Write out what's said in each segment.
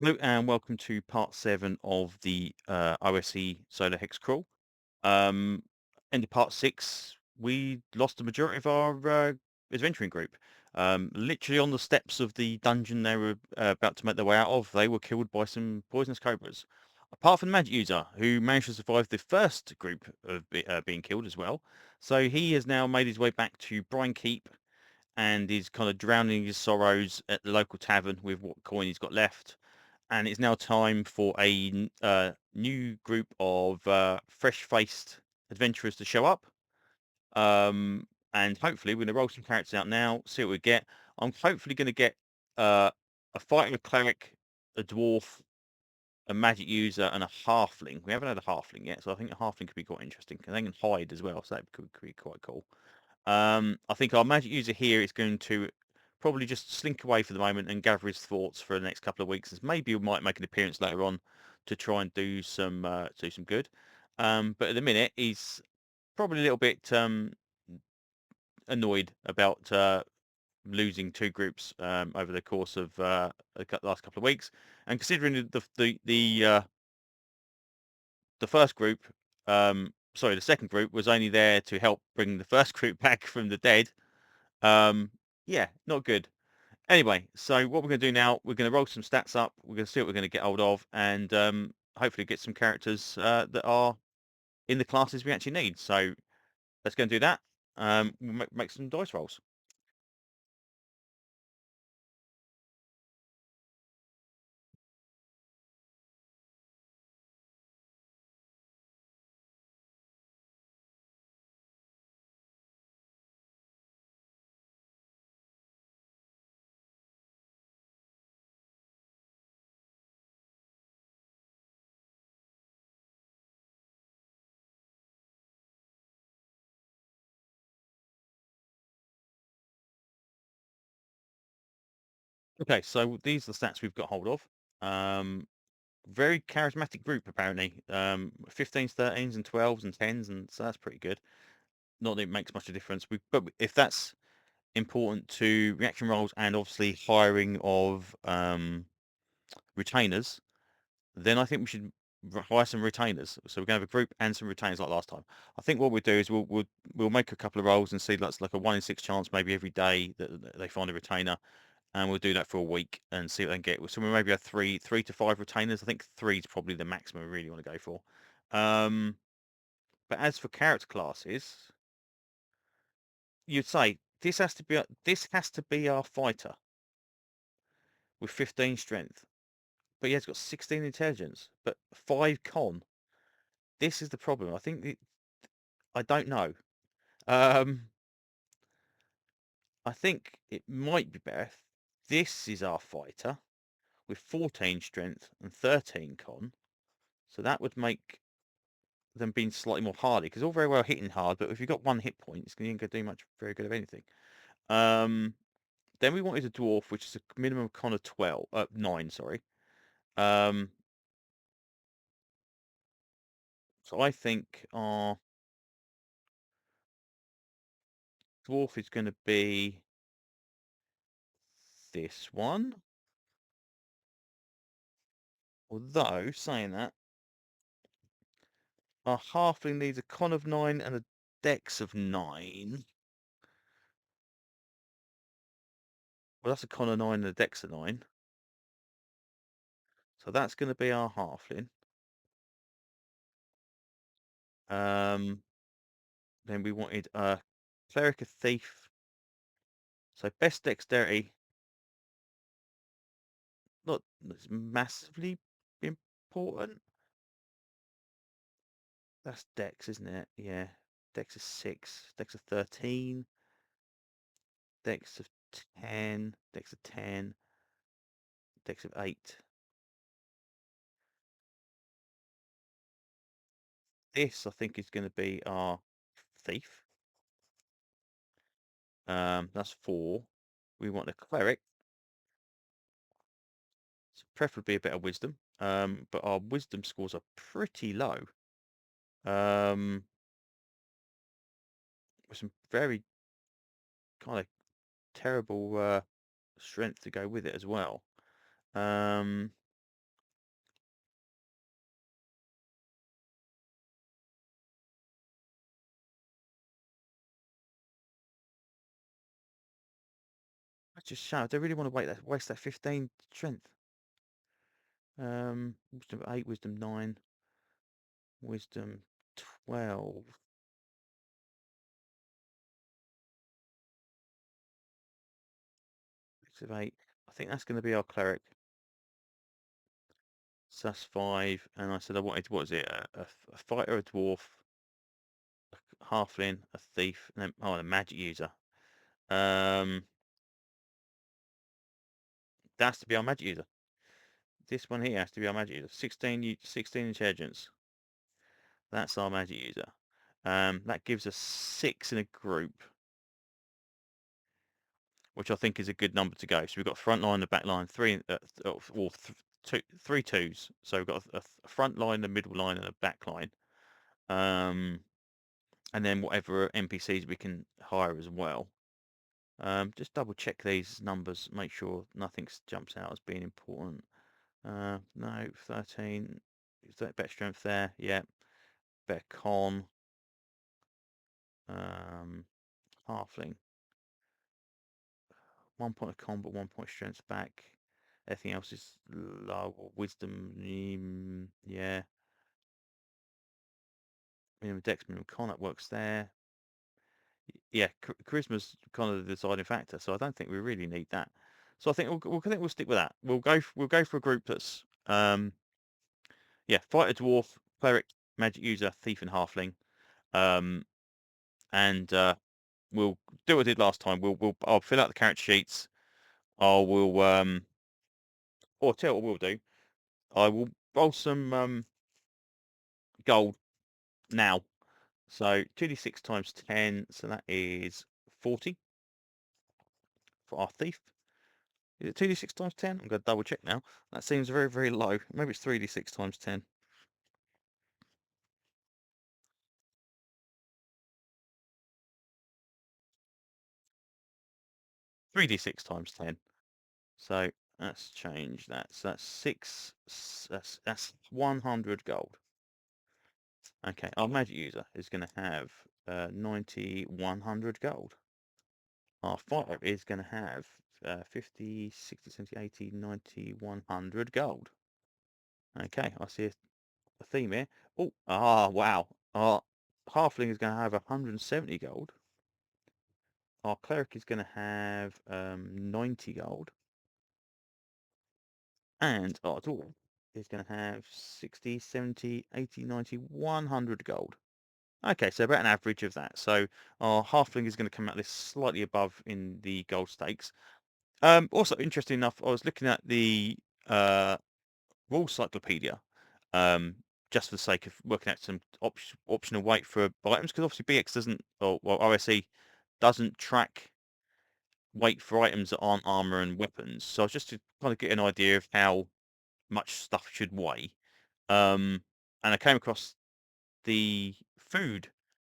Hello and welcome to part 7 of the OSE Solar Hexcrawl. End of part 6, we lost the majority of our adventuring group. Literally on the steps of the dungeon they were about to make their way out of, they were killed by some poisonous cobras. Apart from the magic user, who managed to survive the first group of being killed as well. So he has now made his way back to Brine Keep and is kind of drowning his sorrows at the local tavern with what coin he's got left, and it's now time for a new group of fresh-faced adventurers to show up. Um, and hopefully, we're going to roll some characters out now, see what we get. I'm hopefully going to get uh, a fighter, a cleric, a dwarf, a magic user, and a halfling. We haven't had a halfling yet, so I think a halfling could be quite interesting. And they can hide as well, so that could be quite cool. I think our magic user here is going to probably just slink away for the moment and gather his thoughts for the next couple of weeks. Maybe we might make an appearance later on to try and do some good. But at the minute, he's probably a little bit annoyed about losing two groups over the course of the last couple of weeks. And considering the first group, the second group was only there to help bring the first group back from the dead. Um, yeah, not good. Anyway, so what we're going to do now, we're going to roll some stats up. We're going to see what we're going to get hold of, and hopefully get some characters that are in the classes we actually need. So let's go and do that. We'll make some dice rolls. Okay, so these are the stats we've got hold of. Um, Very charismatic group apparently. 15s, 13s, and 12s and 10s, and so that's pretty good. Not that it makes much of a difference. But if that's important to reaction rolls and obviously hiring of retainers, then I think we should hire some retainers. So we're going to have a group and some retainers like last time. I think what we'll do is we'll make a couple of rolls and see that's like a 1 in 6 chance maybe every day that they find a retainer, and we'll do that for a week and see what they can get. So we maybe have three to five retainers. I think three is probably the maximum we really want to go for. Um, but as for character classes, you'd say this has to be our fighter with 15 strength, but yeah, it's got 16 intelligence, but 5 con. This is the problem. I don't know. Um, I think it might be better if this is our fighter with 14 strength and 13 con. So that would make them being slightly more hardy, because all very well hitting hard, but if you've got 1 hit point, it's going to do much very good of anything. Um, then we wanted a dwarf, which is a minimum con of 9, sorry. Um, so I think our dwarf is going to be this one. Although, saying that, our halfling needs a con of 9 and a dex of 9. Well, that's a con of 9 and a dex of 9. So that's going to be our halfling. Um, then we wanted a cleric, a thief. So best dexterity, not massively important. That's dex, isn't it? Yeah. Dex is 6. Dex of 13. Dex of 10. Dex of 10. Dex of 8. This, I think, is going to be our thief. That's 4. We want a cleric. So preferably a bit of wisdom. But our wisdom scores are pretty low. With some very kind of terrible strength to go with it as well. Um, I just shout. I really want to waste that 15 strength. Wisdom 8, wisdom 9, wisdom 12. Of 8. I think that's going to be our cleric. So that's 5. And I said I wanted, what is it? A fighter, a dwarf, a halfling, a thief, and then, a magic user. That's to be our magic user. This one here has to be our magic user. 16 intelligence. That's our magic user. That gives us 6 in a group, which I think is a good number to go. So we've got front line, the back line, three twos. So we've got a front line, a middle line, and a back line. And then whatever NPCs we can hire as well. Just double check these numbers, make sure nothing jumps out as being important. No, 13. Is that better strength there? Yeah. Better con. Halfling. 1 point of con, but 1 point strength back. Everything else is low. Wisdom, yeah. Minimum dex, minimum con, that works there. Yeah, charisma's kind of the deciding factor, so I don't think we really need that. So I think we'll stick with that. We'll go for a group that's fighter, dwarf, cleric, magic user, thief, and halfling. And we'll do what I did last time. I'll fill out the character sheets. Or tell you what we'll do. I will roll some gold now. So 2d6 times 10, so that is 40 for our thief. Is it 2d6 times 10? I'm going to double check now. That seems very, very low. Maybe it's 3d6 times 10. 3d6 times 10. So let's change that. So that's 6. That's 100 gold. Okay, our magic user is going to have 100 gold. Our fighter is going to have 50, 60, 70, 80, 90, 100 gold. Okay, I see a theme here. Oh, wow. Our halfling is going to have 170 gold. Our cleric is going to have 90 gold. And our dwarf is going to have 60, 70, 80, 90, 100 gold. Okay, so about an average of that. So our halfling is going to come out this slightly above in the gold stakes. Also, interesting enough, I was looking at the rule cyclopedia, just for the sake of working out some optional weight for items, because obviously BX doesn't, or well, OSE doesn't track weight for items that aren't armor and weapons. So I was just to kind of get an idea of how much stuff should weigh. And I came across the food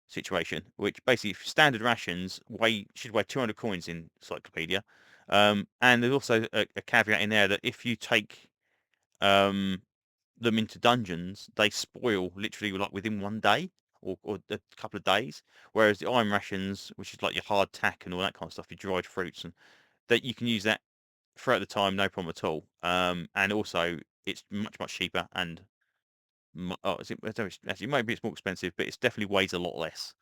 situation, which basically standard rations should weigh 200 coins in Cyclopedia. And there's also a caveat in there that if you take them into dungeons, they spoil literally like within 1 day or a couple of days. Whereas the iron rations, which is like your hard tack and all that kind of stuff, your dried fruits, and that you can use that throughout the time, no problem at all. And also it's much cheaper and actually, maybe it's more expensive, but it's definitely weighs a lot less.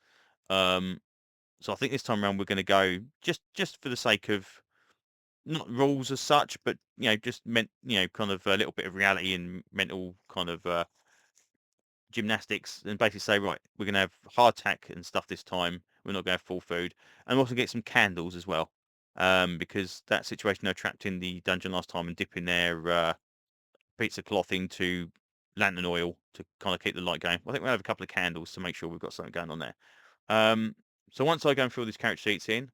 So I think this time around we're going to go just for the sake of not rules as such, but just meant kind of a little bit of reality and mental kind of gymnastics, and basically say, right, we're going to have hardtack and stuff this time. We're not going to have full food, and also get some candles as well, because that situation they're trapped in the dungeon last time and dipping their pizza cloth into lantern oil to kind of keep the light going. I think we'll have a couple of candles to make sure we've got something going on there. So once I go and fill these character sheets in,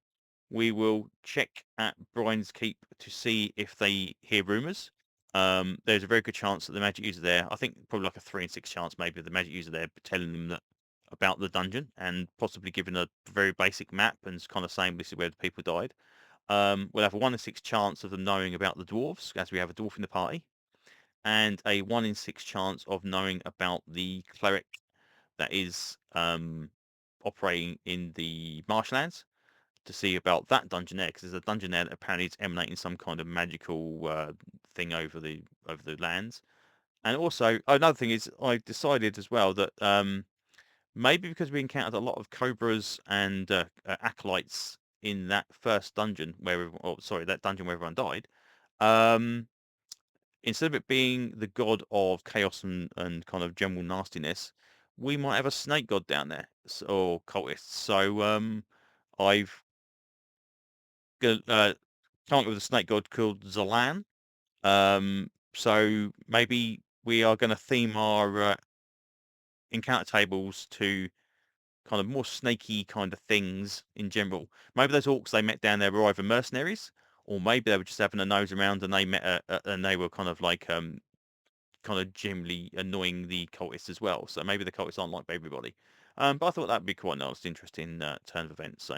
we will check at Brian's Keep to see if they hear rumours. There's a very good chance that the magic user there, I think probably like a 3 in 6 chance maybe the magic user there telling them that about the dungeon and possibly giving a very basic map and kind of saying this is where the people died. We'll have a 1 in 6 chance of them knowing about the dwarves, as we have a dwarf in the party, and a 1 in 6 chance of knowing about the cleric that is operating in the marshlands. to see about that dungeon there, because there's a dungeon there that apparently is emanating some kind of magical thing over the lands. And also another thing is I decided as well that maybe because we encountered a lot of cobras and acolytes in that first dungeon where, that dungeon where everyone died. Um, Instead of it being the god of chaos and kind of general nastiness, we might have a snake god down there, or cultists. So I've come up with a snake god called Zalan. So maybe we are going to theme our encounter tables to kind of more snaky kind of things in general. Maybe those orcs they met down there were either mercenaries, or maybe they were just having a nose around and they met and they were kind of like kind of generally annoying the cultists as well. So maybe the cultists aren't like everybody. But I thought that'd be quite a nice, interesting turn of events. So,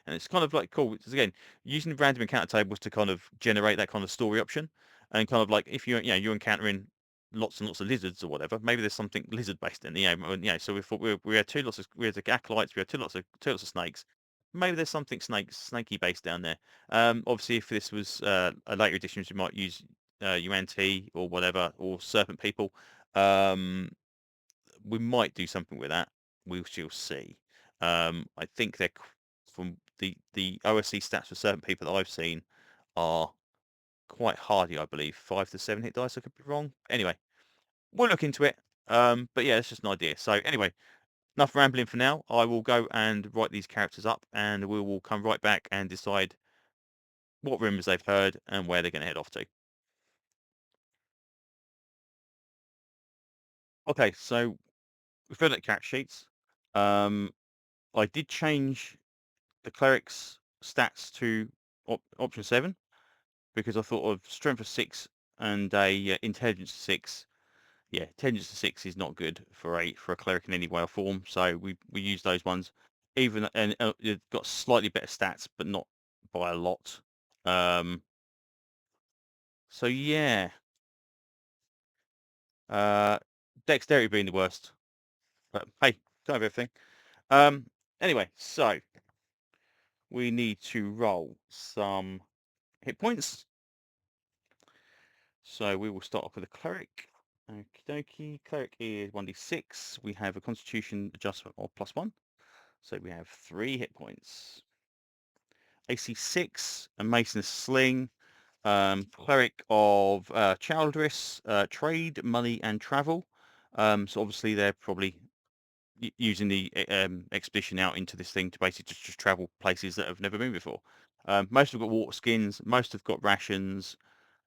and it's kind of like cool. It's, again, using random encounter tables to kind of generate that kind of story option, and kind of like if you're encountering lots and lots of lizards or whatever, maybe there's something lizard based in. So we thought we had we had the acolytes, we had two lots of snakes. Maybe there's something snaky based down there. Obviously, if this was a later edition, we might use UNT or whatever, or serpent people. Um, we might do something with that. We shall see. I think they're from the OSE stats for certain people that I've seen are quite hardy, I believe. 5 to 7 hit dice. I could be wrong. Anyway, we'll look into it. But yeah, it's just an idea. So anyway, enough rambling for now. I will go and write these characters up, and we will come right back and decide what rumors they've heard and where they're going to head off to. Okay, so we've filled out character sheets. Um, I did change the cleric's stats to option 7 because I thought of strength of 6 and a intelligence of 6. Yeah, intelligence of 6 is not good for a cleric in any way or form. So we use those ones, even and it got slightly better stats, but not by a lot. Um, so yeah, uh, dexterity being the worst, but hey, can't have everything. Um, anyway, so we need to roll some hit points. So we will start off with a cleric. Okie dokie. Cleric is 1d6. We have a constitution adjustment of +1. So we have 3 hit points. AC 6, a mason sling. Cleric of Childress, trade, money, and travel. So obviously they're probably using the expedition out into this thing to basically just travel places that have never been before. Most have got water skins. Most have got rations.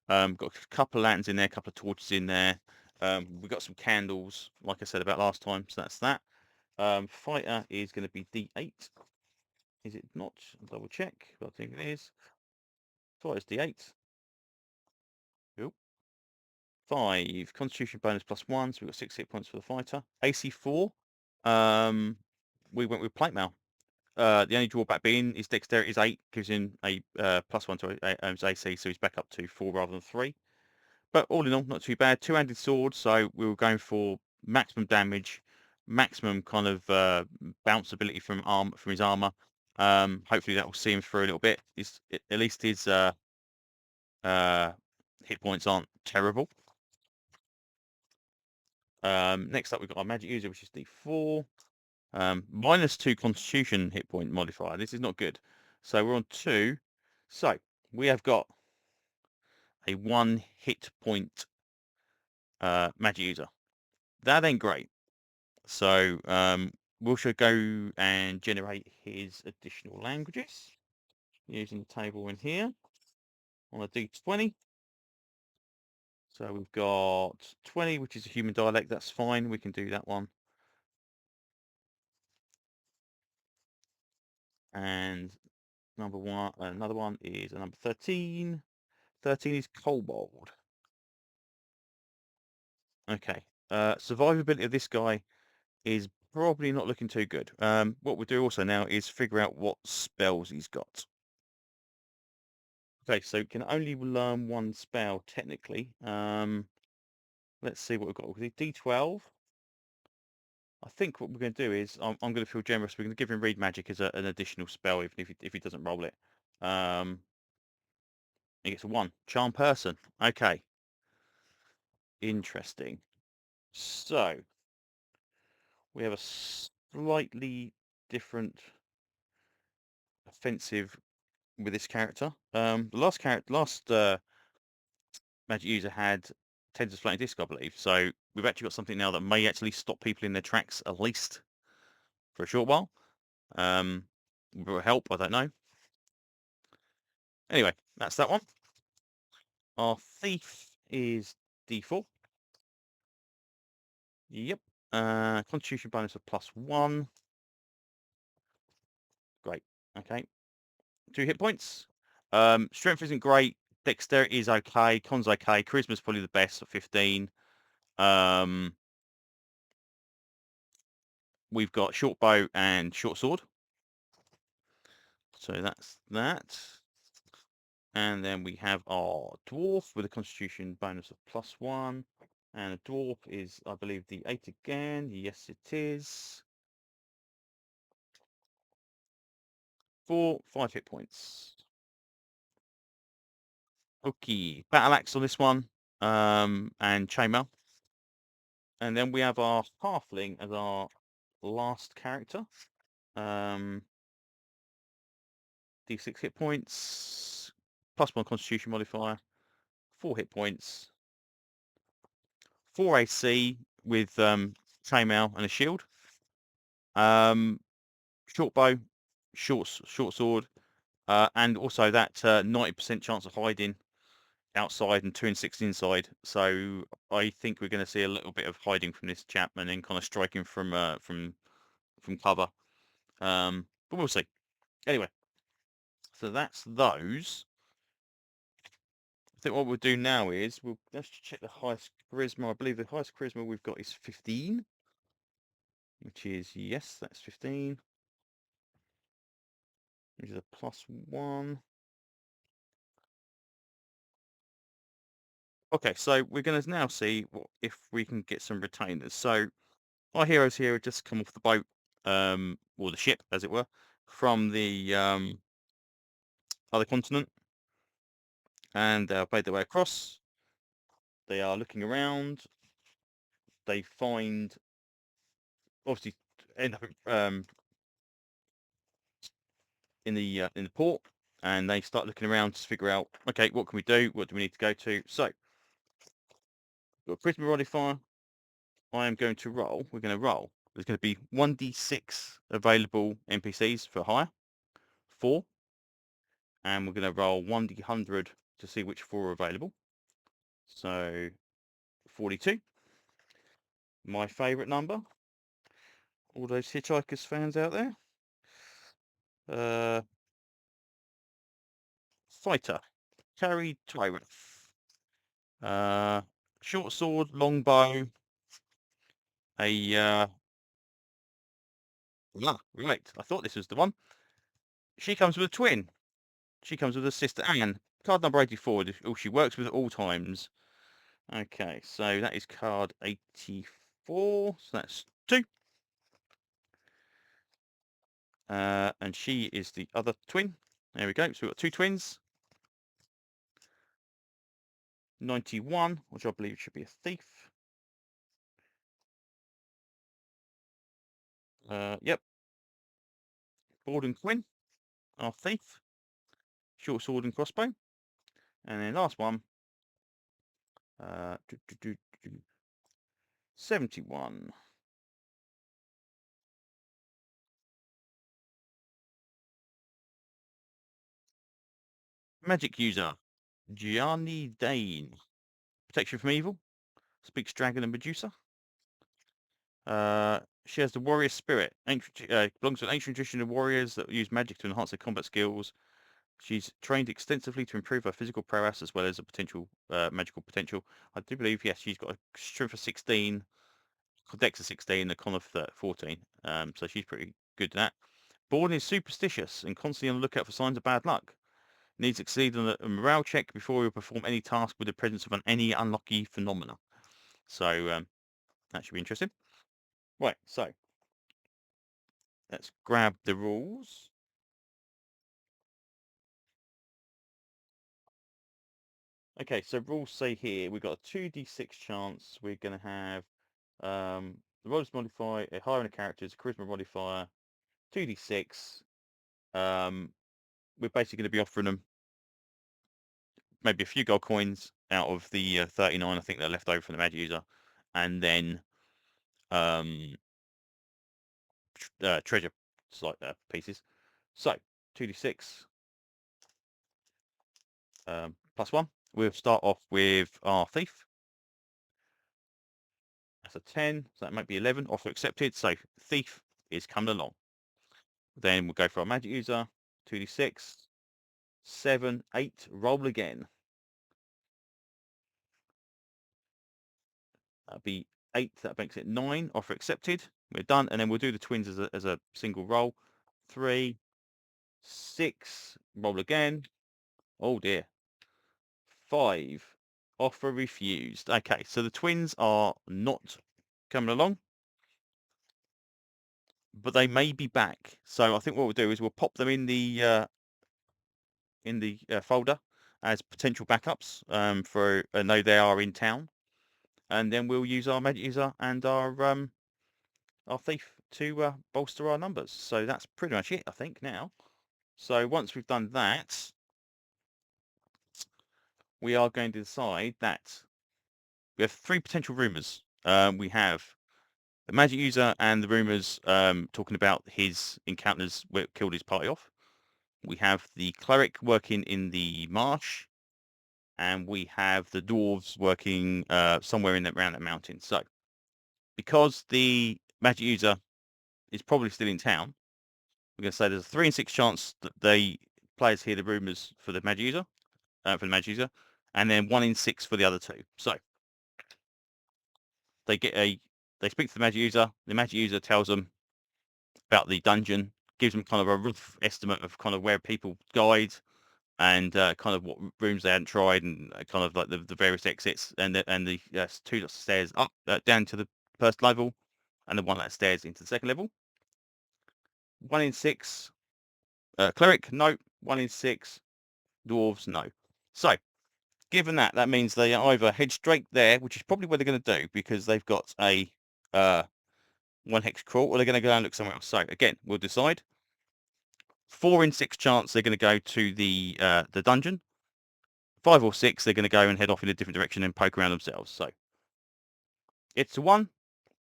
Got a couple of lanterns in there, a couple of torches in there. We've got some candles, like I said about last time, so that's that. Fighter is going to be D8. Is it not? I'll double check, but I think it is. Fighter's D8. Cool. 5. Constitution bonus +1, so we've got 6 hit points for the fighter. AC 4. Um, we went with plate mail. The only drawback being his dexterity is 8, gives him a +1 to his AC, so he's back up to 4 rather than 3. But all in all, not too bad. Two-handed sword, so we were going for maximum damage, maximum kind of bounce ability from his armor. Hopefully that will see him through a little bit. At least his uh, hit points aren't terrible. Next up, we've got our magic user, which is D4. -2 constitution hit point modifier. This is not good. So we're on 2. So we have got a 1 hit point magic user. That ain't great. So we'll should go and generate his additional languages using the table in here on a D20. So we've got 20, which is a human dialect. That's fine. We can do that one. And another one is a number 13. 13 is kobold. Okay. Survivability of this guy is probably not looking too good. What we'll do also now is figure out what spells he's got. Okay, so can only learn one spell technically. Let's see what we've got. D12. I think what we're going to do is I'm going to feel generous. We're going to give him Read Magic as an additional spell, even if he doesn't roll it. He gets a 1. Charm Person. Okay. Interesting. So, we have a slightly different offensive with this character. The last Magic user had Tens Floating Disc, I believe. So we've actually got something now that may actually stop people in their tracks at least for a short while. Will help, I don't know. Anyway, that's that one. Our Thief is D4. Yep. Constitution bonus of +1. Great. Okay. 2 hit points. Strength isn't great. Dexterity is okay. Con's okay. Charisma's probably the best at 15. We've got short bow and short sword. So that's that. And then we have our dwarf with a constitution bonus of +1. And a dwarf is, I believe, the 8 again. Yes, it is. 5 hit points. Okay, battle axe on this one. And chainmail. And then we have our halfling as our last character. D6 hit points. +1 constitution modifier. 4 hit points. 4 AC with chainmail and a shield. Short bow, short sword, and also that 90% chance of hiding outside and 2 and 6 inside. So I think we're going to see a little bit of hiding from this chap and then kind of striking from cover. But we'll see. Anyway, so that's those. I think what we'll do now is let's check the highest charisma. I believe the highest charisma we've got is 15, which is, yes, that's 15. Which is a +1. Okay, so we're going to now see if we can get some retainers. So our heroes here have just come off the boat, or the ship, as it were, from the other continent, and they've made their way across. They are looking around. They find, obviously, end up in the port, and they start looking around to figure out, okay, what can we do? What do we need to go to? So, we've got Charisma Modifier. I am going to roll. We're going to roll. There's going to be 1d6 available NPCs for hire, 4, and we're going to roll 1d100 to see which 4 are available. So 42, my favourite number. All those Hitchhikers fans out there. Fighter, carry tyrant. Short sword, long bow. Right. I thought this was the one. She comes with a twin. She comes with a sister Anne. Card number 84. Oh, she works with at all times. Okay, so that is card 84. So that's 2. And she is the other twin. There we go. So we've got 2 twins. 91, which I believe should be a thief. Yep. Borden Quinn, our thief. Short sword and crossbow. And then last one. 71. Magic user. Gianni Dane. Protection from evil. Speaks dragon and Medusa. She has the warrior spirit. Belongs to an ancient tradition of warriors that use magic to enhance their combat skills. She's trained extensively to improve her physical prowess as well as a potential magical potential. I do believe, yes, she's got a strength of 16, dex of 16, a con of 14. So she's pretty good at that. Borden is superstitious and constantly on the lookout for signs of bad luck. Needs to succeed on a morale check before he'll perform any task with the presence of any unlucky phenomena. So that should be interesting. Right, so let's grab the rules. Okay, so rules say here we've got a 2d6 chance. We're going to have the roller's modifier, a higher in a character's charisma modifier, 2d6. We're basically going to be offering them maybe a few gold coins out of the 39 I think they're left over from the magic user, and then um, treasure pieces. So 2d6 plus 1. We'll start off with our thief. That's a 10, so that might be 11. Offer accepted. So thief is coming along. Then we'll go for our magic user. 2d6, 7, 8. Roll again. That'll be 8. That makes it 9. Offer accepted. We're done, and then we'll do the twins as a single roll. 3, 6. Roll again. Oh dear. 5. Offer refused. Okay, so the twins are not coming along, but they may be back. So I think what we'll do is we'll pop them in the folder as potential backups for though they are in town, and then we'll use our magic user and our thief to bolster our numbers. So that's pretty much it, I think, now. So once we've done that, we are going to decide that we have 3 potential rumors. We have the magic user and the rumors talking about his encounters where killed his party off. We have the cleric working in the marsh, and we have the dwarves working somewhere around that mountain. So because the magic user is probably still in town, we're going to say there's a 3 in 6 chance that the players hear the rumors for the magic user, and then 1 in 6 for the other 2. So they speak to the magic user. The magic user tells them about the dungeon, gives them kind of a rough estimate of kind of where people guide and kind of what rooms they hadn't tried, and kind of like the various exits, and the 2 lots of stairs up down to the first level, and the 1 that stairs into the second level. 1 in 6 cleric, no. 1 in 6 dwarves, no. So given that, that means they either head straight there, which is probably what they're going to do because they've got a 1 hexcrawl, or they're going to go and look somewhere else. So again, we'll decide. 4 in 6 chance they're going to go to the dungeon. 5 or 6 they're going to go and head off in a different direction and poke around themselves. So it's a 1,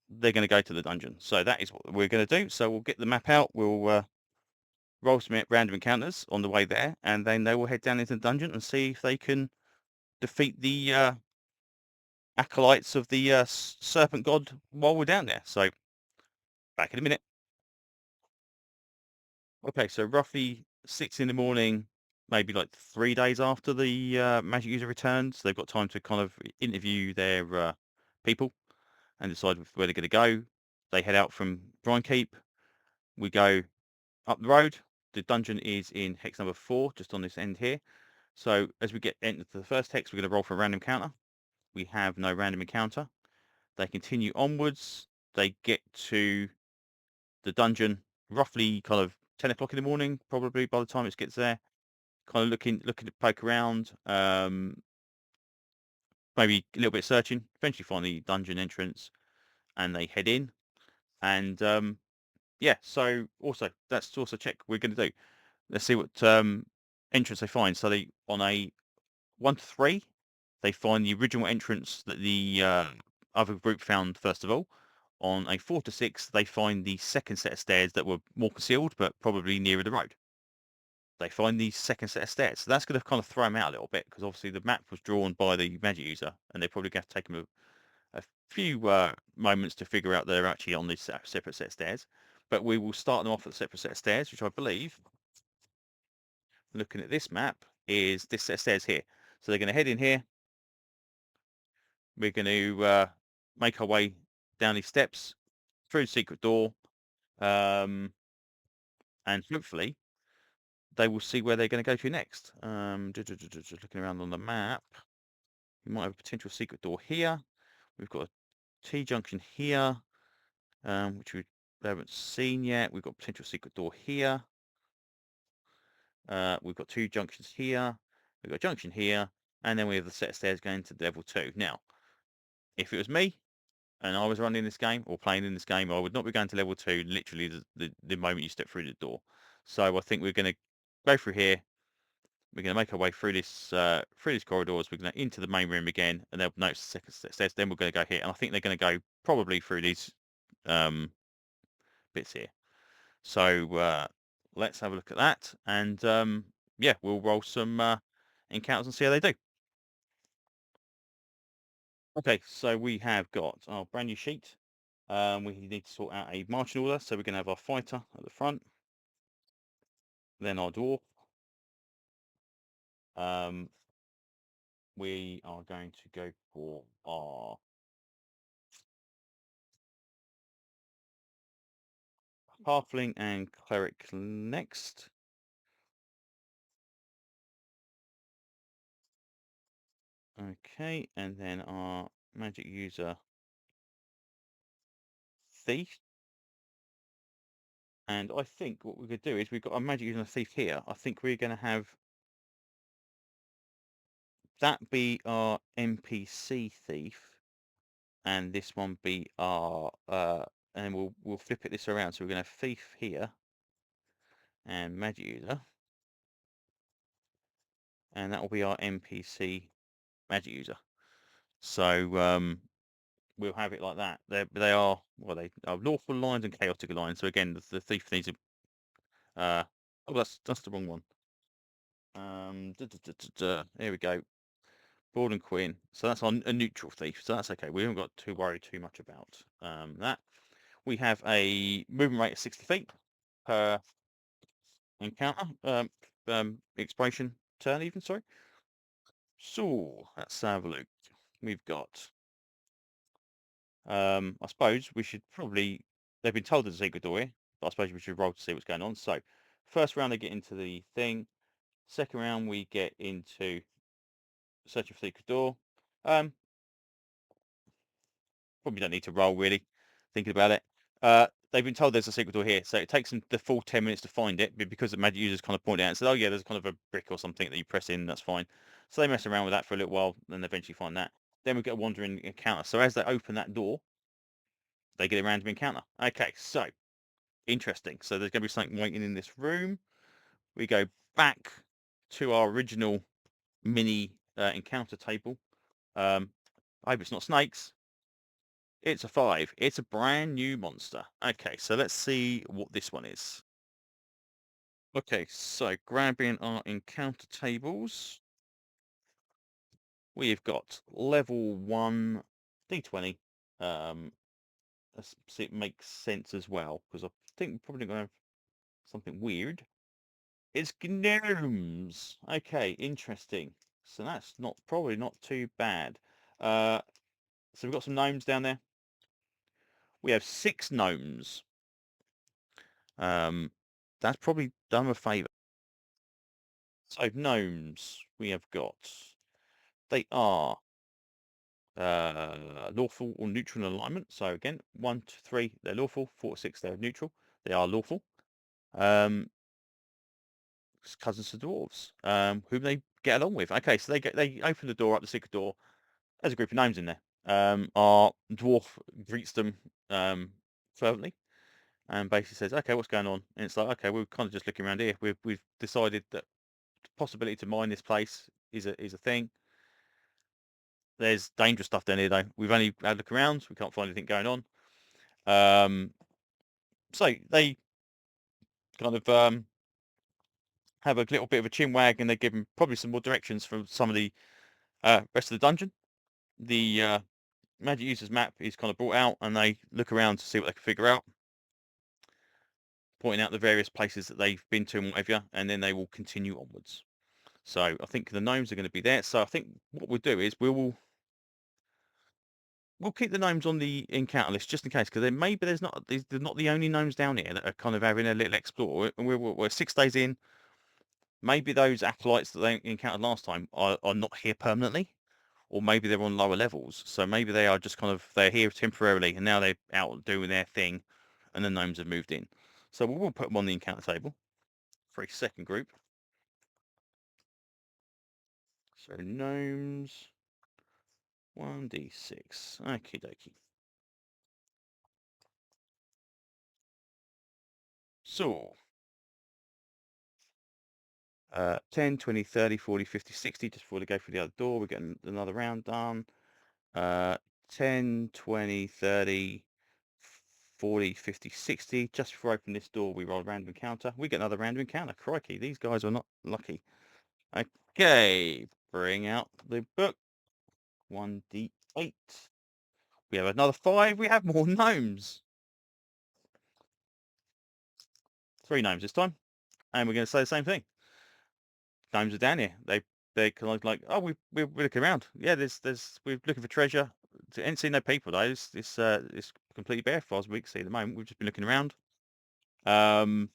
they're going to go to the dungeon. So that is what we're going to do. So we'll get the map out. We'll roll some random encounters on the way there, and then they will head down into the dungeon and see if they can defeat the acolytes of the serpent god while we're down there. So back in a minute. Okay, so roughly 6 in the morning, maybe like 3 days after the magic user returns, they've got time to kind of interview their people and decide where they're going to go. They head out from Brine Keep. We go up the road. The dungeon is in hex number 4, just on this end here. So as we get into the first hex, we're going to roll for a random encounter. We have no random encounter. They continue onwards. They get to the dungeon roughly kind of 10 o'clock in the morning, probably by the time it gets there. Kind of looking to poke around, maybe a little bit searching. Eventually find the dungeon entrance, and they head in. And yeah, so also that's also check we're going to do. Let's see what entrance they find. So they on a 1 to 3, they find the original entrance that the other group found first of all. On a 4 to 6, they find the second set of stairs that were more concealed, but probably nearer the road. They find the second set of stairs. So that's going to kind of throw them out a little bit, because obviously the map was drawn by the magic user, and they're probably going to take them a few moments to figure out they're actually on this separate set of stairs. But we will start them off at a separate set of stairs, which I believe, looking at this map, is this set of stairs here. So they're going to head in here. We're going to make our way down these steps, through the secret door, and hopefully they will see where they're going to go to next. Just looking around on the map, we might have a potential secret door here. We've got a T-junction here. which we haven't seen yet. We've got potential secret door here. We've got 2 junctions here. We've got a junction here, and then we have the set of stairs going to level 2. Now, if it was me and I was running this game or playing in this game, I would not be going to level 2 literally the moment you step through the door. So I think we're going to go through here. We're going to make our way through these corridors. We're going to into the main room again, and they'll notice the second stairs. Then we're going to go here, and I think they're going to go probably through these bits here. So let's have a look at that, and yeah, we'll roll some encounters and see how they do. Okay, so we have got our brand new sheet. We need to sort out a marching order, so we're going to have our fighter at the front, then our dwarf. We are going to go for our halfling and cleric next. Okay, and then our magic user thief. And I think what we could do is we've got a magic user thief here. I think we're going to have that be our NPC thief, and this one be our and we'll flip it this around. So we're going to have thief here and magic user, and that will be our NPC magic user. So we'll have it like that. They are lawful lines and chaotic lines. So again, the thief needs a oh, that's the wrong one. Here we go. Broad and Queen. So that's on a neutral thief. So that's okay. We haven't got to worry too much about that. We have a movement rate of 60 feet per encounter. Expiration turn even, sorry. So let's have a look. We've got I suppose we should probably they've been told there's a secret door here, but I suppose we should roll to see what's going on. So first round they get into the thing. Second round we get into searching for the secret door. Probably don't need to roll really, thinking about it. They've been told there's a secret door here, so it takes them the full 10 minutes to find it, but because the magic users kind of point out and said, oh yeah, there's kind of a brick or something that you press in, that's fine. So they mess around with that for a little while, and eventually find that. Then we get a wandering encounter. So as they open that door, they get a random encounter. Okay, so interesting. So there's going to be something waiting in this room. We go back to our original mini encounter table. I hope it's not snakes. It's a 5. It's a brand new monster. Okay, so let's see what this one is. Okay, so grabbing our encounter tables. We've got level 1 D20. Let's see, it makes sense as well, because I think we're probably going to have something weird. It's gnomes. Okay, interesting. So that's probably not too bad. So we've got some gnomes down there. We have 6 gnomes. That's probably done a favour. So gnomes we have got. They are lawful or neutral in alignment. So again, 1 to 3 they're lawful, 4 to 6 they're neutral. They are lawful. Cousins to dwarves, whom they get along with. Okay, so they open the door up, the secret door. There's a group of gnomes in there. Our dwarf greets them fervently and basically says, "Okay, what's going on?" And it's like, "Okay, we're kind of just looking around here. We've decided that the possibility to mine this place is a thing. There's dangerous stuff down here, though. We've only had a look around. We can't find anything going on." So they kind of have a little bit of a chin wag, and they give him probably some more directions from some of the rest of the dungeon. The magic users map is kind of brought out, and they look around to see what they can figure out, pointing out the various places that they've been to and whatever, and then they will continue onwards. So I think the gnomes are going to be there. So I think what we'll do is we'll keep the gnomes on the encounter list just in case, because then maybe they're not the only gnomes down here that are kind of having a little explore. And we're 6 days in. Maybe those acolytes that they encountered last time are not here permanently, or maybe they're on lower levels. So maybe they are just kind of, they're here temporarily and now they're out doing their thing and the gnomes have moved in. So we'll put them on the encounter table for a second group. So gnomes, 1d6. Okie dokie. So 10, 20, 30, 40, 50, 60. Just before they go through the other door, we're getting another round done. 10, 20, 30, 40, 50, 60. Just before I open this door, we roll a random encounter. We get another random encounter. Crikey, these guys are not lucky. Okay, bring out the book. 1d8. We have another 5. We have more gnomes. 3 gnomes this time. And we're going to say the same thing. Gnomes are down here. They're kind of like, oh, we're looking around. Yeah, we're looking for treasure. Ain't seen no people though. It's completely bare as far as we can see at the moment. We've just been looking around. Again,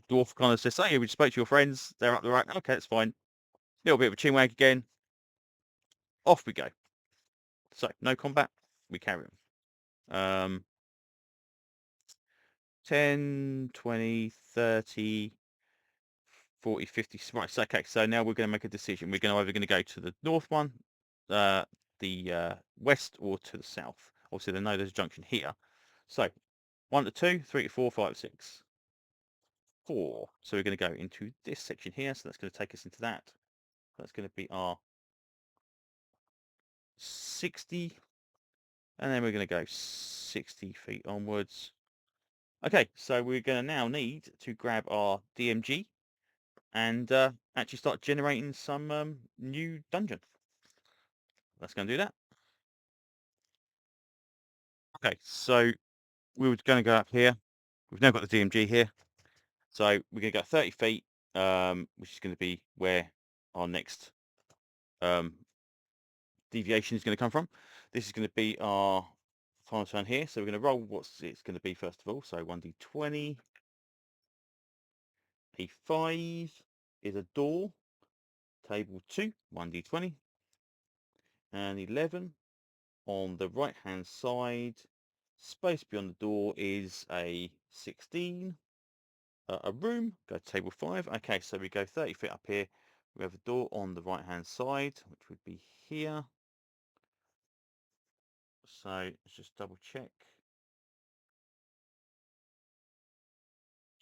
dwarf kind of says, hey, we just spoke to your friends. They're up the right. Okay, that's fine. Little bit of a chinwag again. Off we go. So no combat. We carry on. 10, 20, 30, 40, 50. Right, so, okay, so now we're going to make a decision. We're either going to go to the north one, the west, or to the south. Obviously, they know there's a junction here. So 1 to 2, 3 to 4, 5 to 6. 4. So we're going to go into this section here. So that's going to take us into that. That's going to be our 60. And then we're going to go 60 feet onwards. Okay, so we're going to now need to grab our DMG and actually start generating some new dungeon. Let's go and do that. Okay, so we were going to go up here. We've now got the DMG here. So we're going to go 30 feet, which is going to be where our next deviation is going to come from. This is going to be our final turn here. So we're going to roll what's it's going to be first of all. So 1d20. A 5 is a door. Table 2, 1d20. And 11 on the right hand side. Space beyond the door is a 16. A room, go to table 5. Okay, so we go 30 feet up here. We have a door on the right hand side, which would be here. So let's just double check.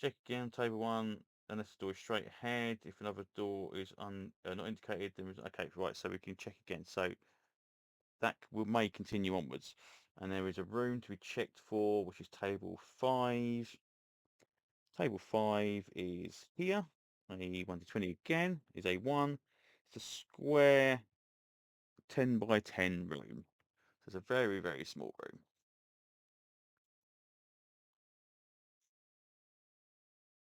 Check again, table 1, unless the door is straight ahead. If another door is not indicated, then okay, right, so we can check again. So that may continue onwards. And there is a room to be checked for, which is table 5. Table 5 is here. A 1d20 again is a 1. It's a square 10 by 10 room. So it's a very, very small room.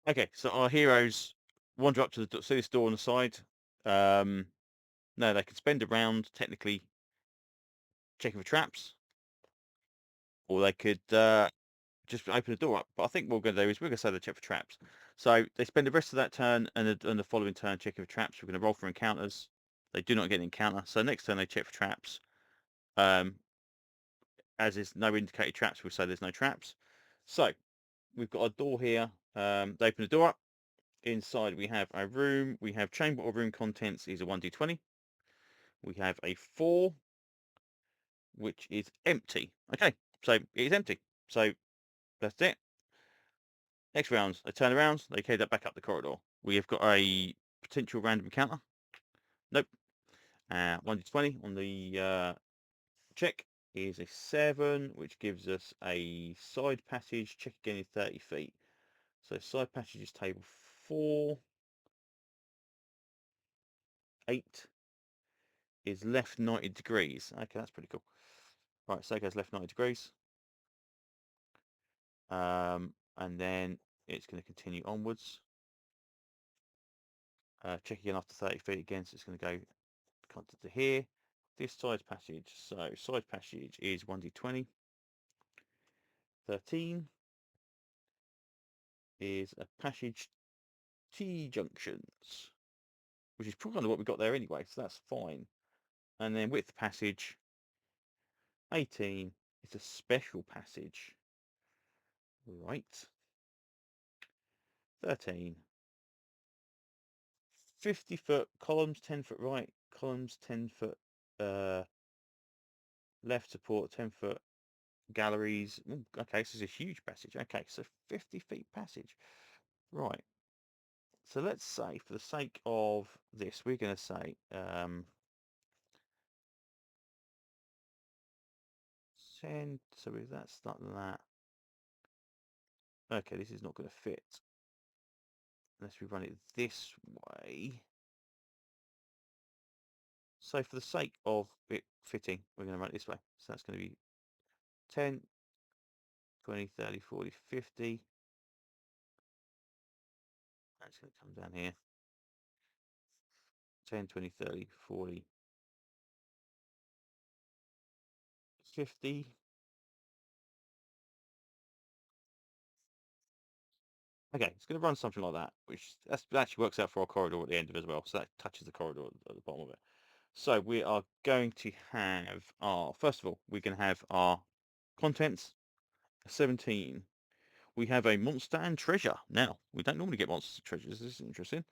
Okay, so our heroes wander up to see this door on the side. No, they can spend a round technically checking for traps, or they could just open the door up. But I think what we're going to do is we're going to say they check for traps. So they spend the rest of that turn and the following turn checking for traps. We're going to roll for encounters. They do not get an encounter. So next turn they check for traps. As is no indicated traps, we'll say there's no traps. So we've got a door here. They open the door up. Inside we have a room. We have chamber or room contents is a 1d20. We have a 4, which is empty. Okay, so it is empty. So that's it. Next round, they turn around, they head back up the corridor. We have got a potential random encounter. Nope. 1d20 on the check is a 7, which gives us a side passage. Check again is 30 feet. So side passage is table 4. 8 is left 90 degrees. Okay, that's pretty cool. Right, so it goes left 90 degrees. And then it's going to continue onwards. Check again after 30 feet again, so it's going to go to here. This side passage, so side passage is 1d20. 13 is a passage T junctions, which is probably what we got there anyway, so that's fine. And then width passage, 18. It's a special passage. Right. 13. 50-foot columns, 10-foot right, columns, 10-foot left support, 10-foot galleries. Ooh, okay, this is a huge passage. Okay, so 50 feet passage. Right. So let's say, for the sake of this, we're going to say 10. So if that's not that. Okay, this is not going to fit unless we run it this way. So for the sake of it fitting, we're going to run it this way. So that's going to be 10, 20, 30, 40, 50. That's going to come down here. 10, 20, 30, 40, 50. Okay, it's going to run something like that, which actually works out for our corridor at the end of it as well. So that touches the corridor at the bottom of it. So we are going to have our, first of all, we're going to have our contents, 17. We have a monster and treasure. Now, we don't normally get monsters and treasures. This is interesting.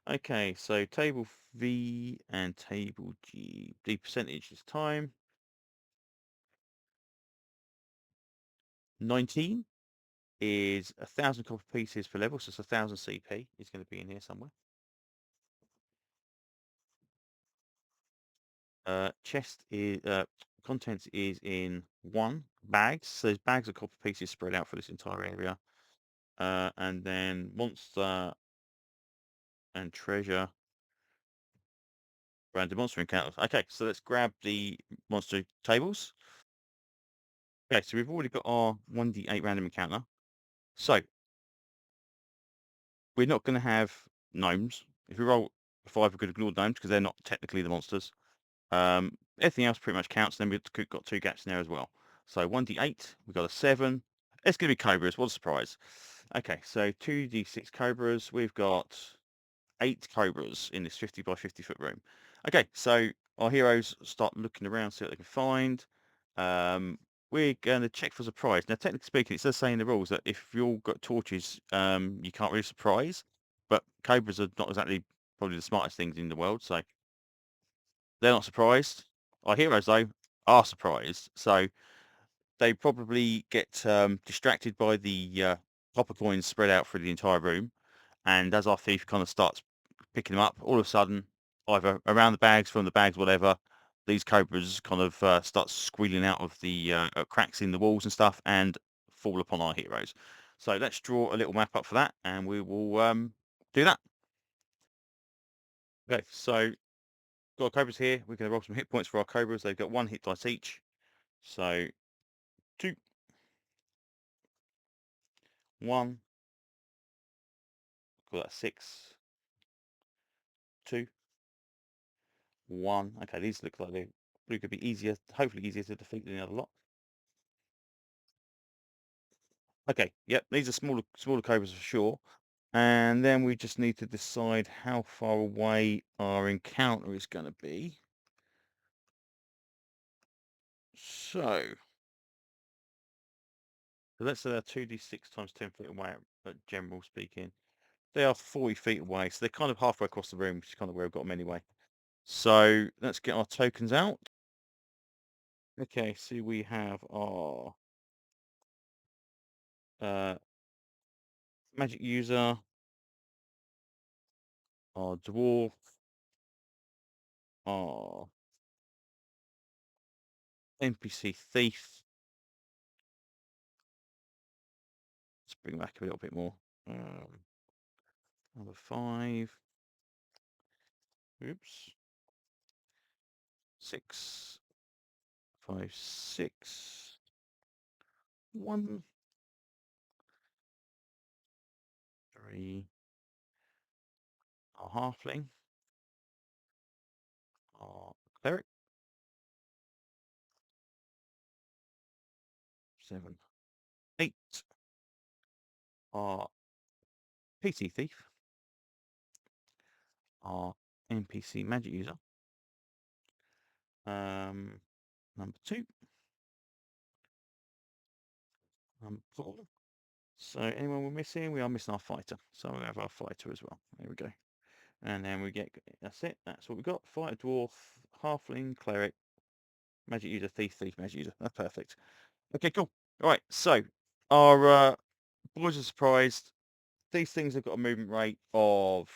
Okay, so table V and table G. The percentage is time. 19 is 1,000 copper pieces per level, so it's 1,000 CP is going to be in here somewhere. Chest is contents is in 1 bags. So there's bags of copper pieces spread out for this entire area. And then monster and treasure. Random monster encounters. Okay, so let's grab the monster tables. Okay, so we've already got our 1d8 random encounter. So we're not going to have gnomes. If we roll a 5, we could ignore gnomes because they're not technically the monsters. Everything else pretty much counts. Then we've got 2 gaps in there as well. So 1d8, we've got a 7. It's going to be cobras. What a surprise. Okay, so 2d6 cobras. We've got 8 cobras in this 50 by 50 foot room. Okay, so our heroes start looking around, see what they can find. We're going to check for surprise. Now, technically speaking, it does say in the rules that if you all got torches, you can't really surprise. But cobras are not exactly probably the smartest things in the world, so they're not surprised. Our heroes, though, are surprised. So they probably get distracted by the copper coins spread out through the entire room. And as our thief kind of starts picking them up, all of a sudden, either around the bags, from the bags, whatever, these cobras kind of start squealing out of the cracks in the walls and stuff and fall upon our heroes. So let's draw a little map up for that, and we will do that. Okay, so got our cobras here. We're going to roll some hit points for our cobras. They've got 1 hit dice each. So 2, 1, call that 6, 2, 1. Okay, these look like they probably could be easier, hopefully easier to defeat than the other lot. Okay, yep, these are smaller cobras for sure. And then we just need to decide how far away our encounter is going to be. So let's say they're 2d6 times 10 feet away, but general speaking. They are 40 feet away, so they're kind of halfway across the room, which is kind of where I've got them anyway. So let's get our tokens out. Okay, so we have our magic user, our dwarf, our NPC thief. Let's bring back a little bit more. Number 5. Oops. 6, 5, 6, 1, 3. Our halfling, our cleric, 7, 8. Our PC thief, our NPC magic user, Number 2. Number 4. So anyone we're missing? We are missing our fighter. So we'll have our fighter as well. There we go. And then we get, that's it. That's what we got. Fighter, dwarf, halfling, cleric, magic user, thief, magic user. That's perfect. Okay, cool. All right. So our boys are surprised. These things have got a movement rate of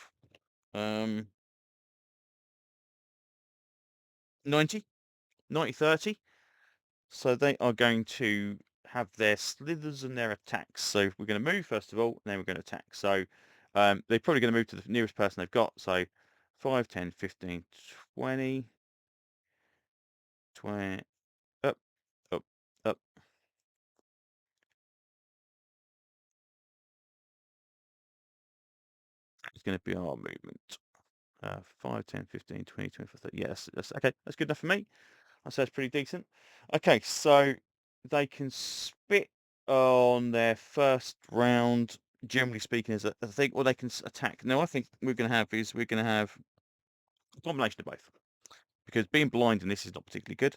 90, 30. So they are going to have their slithers and their attacks. So we're going to move first of all, and then we're going to attack. So they're probably going to move to the nearest person they've got. So 5, 10, 15, 20, 20, up, up, up. It's going to be our movement. 5, 10, 15, 20, 25, 30. Yes, that's okay. That's good enough for me. I say it's pretty decent. Okay, so they can spit on their first round, generally speaking, as a thing, or they can attack. Now, I think we're going to have a combination of both. Because being blind in this is not particularly good.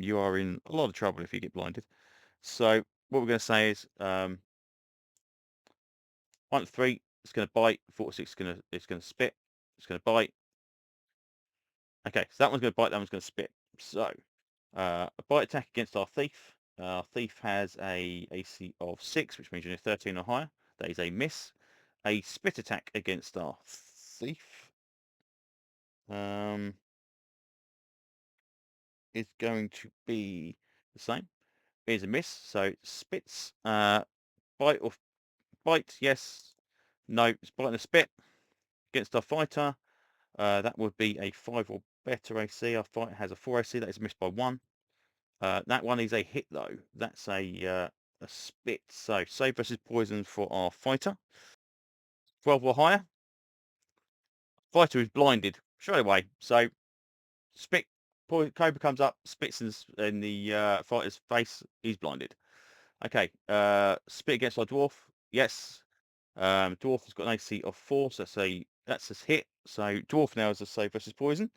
You are in a lot of trouble if you get blinded. So what we're going to say is 1 to 3, it's going to bite. 4 to 6, it's going to spit. It's going to bite. Okay, so that one's going to bite. That one's going to spit. So a bite attack against our thief. Our thief has a AC of 6, which means you're 13 or higher. That is a miss. A spit attack against our thief is going to be the same. It is a miss. So spits. Bite or bite? Yes. No. It's bite and a spit against our fighter. That would be a 5 or better AC. Our fighter has a 4 AC. That is missed by 1. That one is a hit though. That's a spit. So save versus poison for our fighter. 12 or higher. Fighter is blinded straight away. So spit. Cobra comes up, spits in the fighter's face. He's blinded. Okay. Spit against our dwarf. Yes. Dwarf has got an AC of 4, so that's a hit. So dwarf now is a save versus poison.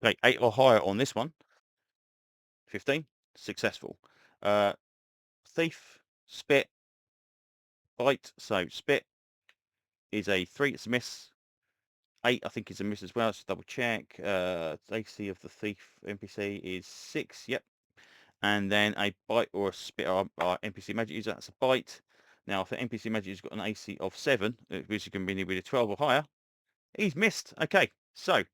Okay, 8 or higher on this one. 15, successful. Thief, spit, bite. So spit is a 3, it's a miss. 8, I think, is a miss as well. So double check. AC of the thief NPC is 6. Yep. And then a bite or a spit, our NPC magic user, that's a bite. Now, if the NPC magic user's got an AC of 7, which is going to be with a 12 or higher, he's missed. Okay, so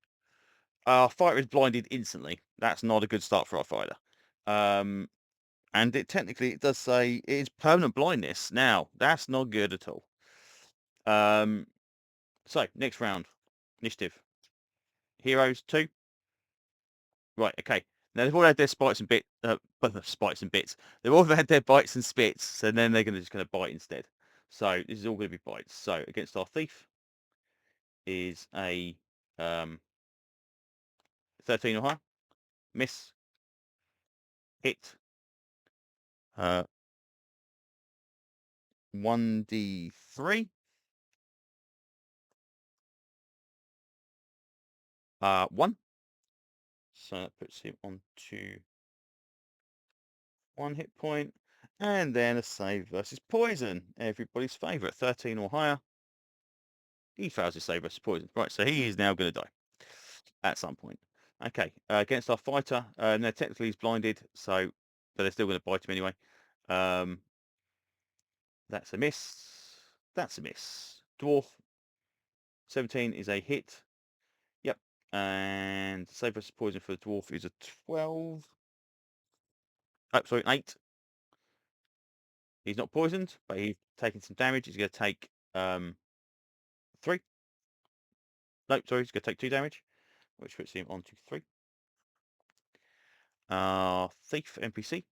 our fighter is blinded instantly. That's not a good start for our fighter. And it does say it is permanent blindness. Now, that's not good at all. So next round, initiative. Heroes 2. Right, okay. Now they've all had their spikes and spikes and bits. They've all had their bites and spits, so then they're just going to bite instead. So this is all going to be bites. So against our thief is a 13 or higher. Miss. Hit. 1d3. 1. So that puts him on to 1 hit point. And then a save versus poison. Everybody's favourite. 13 or higher. He fails his save versus poison. Right, so he is now going to die at some point. Okay, against our fighter. No, technically he's blinded, but they're still going to bite him anyway. That's a miss. That's a miss. Dwarf. 17 is a hit. Yep. And save versus poison for the dwarf is a 12. Oh, sorry, an 8. He's not poisoned, but he's taking some damage. He's going to take 3. No, sorry, he's going to take 2 damage, which puts him on to 3. Thief NPC.